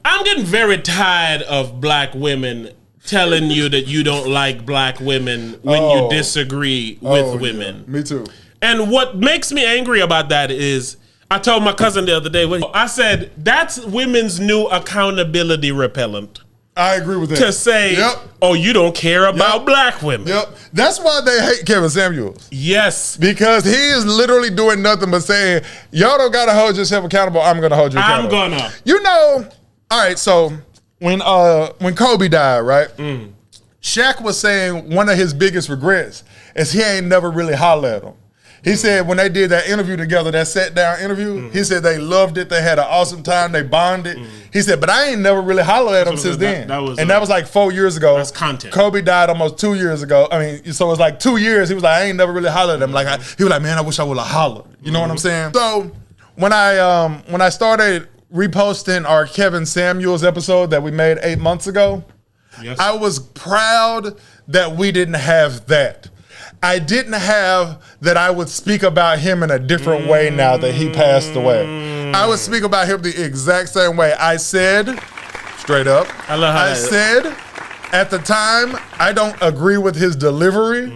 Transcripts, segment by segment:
I'm getting very tired of black women telling you that you don't like black women when you disagree with women. Yeah. Me too. And what makes me angry about that is, I told my cousin the other day, I said, that's women's new accountability repellent. I agree with that. To say, oh, you don't care about black women. Yep. That's why they hate Kevin Samuels. Yes. Because he is literally doing nothing but saying, y'all don't got to hold yourself accountable. I'm going to hold you accountable. I'm going to. You know, all right, so when Kobe died, right? Shaq was saying one of his biggest regrets is he ain't never really hollered at him. He said when they did that interview together, that sat down interview, he said they loved it. They had an awesome time. They bonded. He said, but I ain't never really hollered at him since then. That was like 4 years ago. That's content. Kobe died almost 2 years ago. I mean, so it was like 2 years. He was like, I ain't never really hollered at him. He was like, man, I wish I would have hollered. You know what I'm saying? So when I started reposting our Kevin Samuels episode that we made 8 months ago, I was proud that we didn't have that. I didn't have that I would speak about him in a different way now that he passed away. I would speak about him the exact same way. I said, straight up, I said, at the time, I don't agree with his delivery.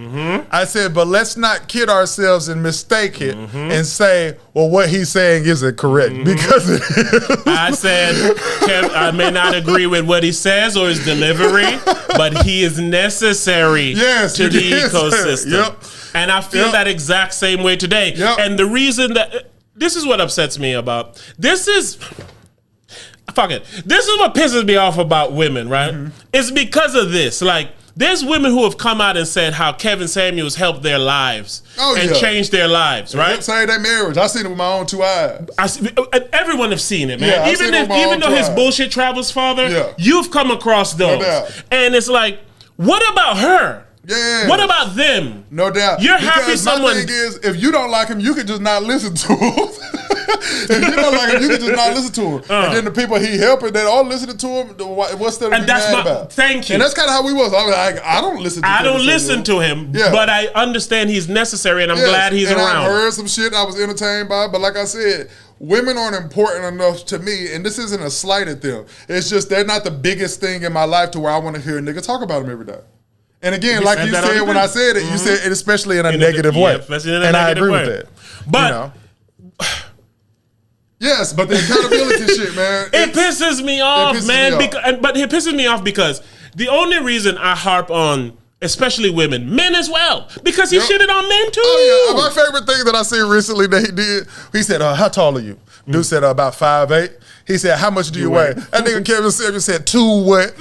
I said, but let's not kid ourselves and mistake it and say, well, what he's saying isn't correct because it is. I said, I may not agree with what he says or his delivery, but he is necessary to the ecosystem. And I feel that exact same way today. And the reason that, this is what upsets me about, this is what pisses me off about women, right? It's because of this. Like, there's women who have come out and said how Kevin Samuels helped their lives and changed their lives, right? Saved their marriage. I seen it with my own 2 eyes. Everyone have seen it, man. Even though his bullshit travels farther, you've come across those. And it's like, what about her? Yeah. What about them? No doubt. You're happy someone. My thing is, if you don't like him, you can just not listen to him. If you don't like him, you can just not listen to him. And then the people he helping that are listening to him, what's there to be mad about? Thank you. And that's kind of how we was. I was like, I don't listen to him. But I understand he's necessary, and I'm glad he's around. I heard some shit I was entertained by, but like I said, women aren't important enough to me, and this isn't a slight at them. It's just they're not the biggest thing in my life to where I want to hear a nigga talk about them every day. And again, like you said when I said it, you said it especially in a negative way. And I agree with that. But yes, but the accountability shit, man. It pisses me off, man. But it pisses me off because the only reason I harp on, especially women, men as well, because he shitted on men too. Oh yeah, my favorite thing that I seen recently that he did, he said, how tall are you? Dude said about 5'8". He said, how much do you weigh? That nigga Kevin Samuels said 2 what?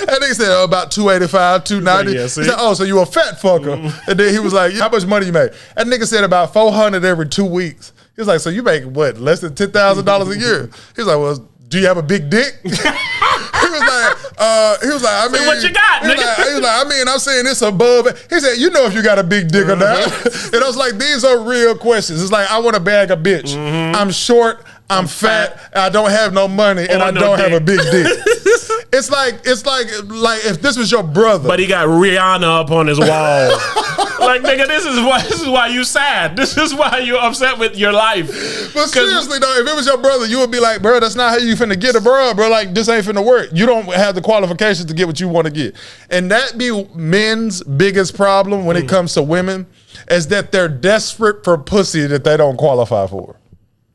That nigga said about 285, 290. He said, oh, so you a fat fucker. And then he was like, how much money you make? That nigga said about 400 every 2 weeks. He was like, so you make what, less than $10,000 a year? He was like, well, do you have a big dick? He was like, I mean, what you got, nigga? He was like, I mean, I'm saying this above. He said, you know if you got a big dick or not. And I was like, these are real questions. It's like, I want to bag a bitch. I'm short, I'm fat, I don't have no money, and I don't have a big dick. It's like if this was your brother. But he got Rihanna up on his wall. Like, nigga, this is why you sad. This is why you upset with your life. But seriously though, if it was your brother, you would be like, bro, that's not how you finna get it, bro. Like, this ain't finna work. You don't have the qualifications to get what you want to get. And that be men's biggest problem when it comes to women, is that they're desperate for pussy that they don't qualify for.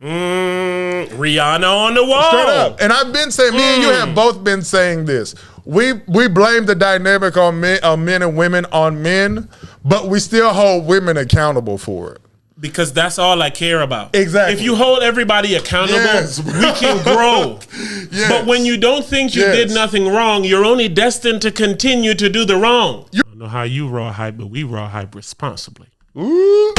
Rihanna on the wall. Straight up. And I've been saying, me and you have both been saying this. We blame the dynamic on men and women on men, but we still hold women accountable for it. Because that's all I care about. Exactly. If you hold everybody accountable, we can grow. But when you don't think you did nothing wrong, you're only destined to continue to do the wrong. I don't know how you raw hype, but we raw hype responsibly. Ooh.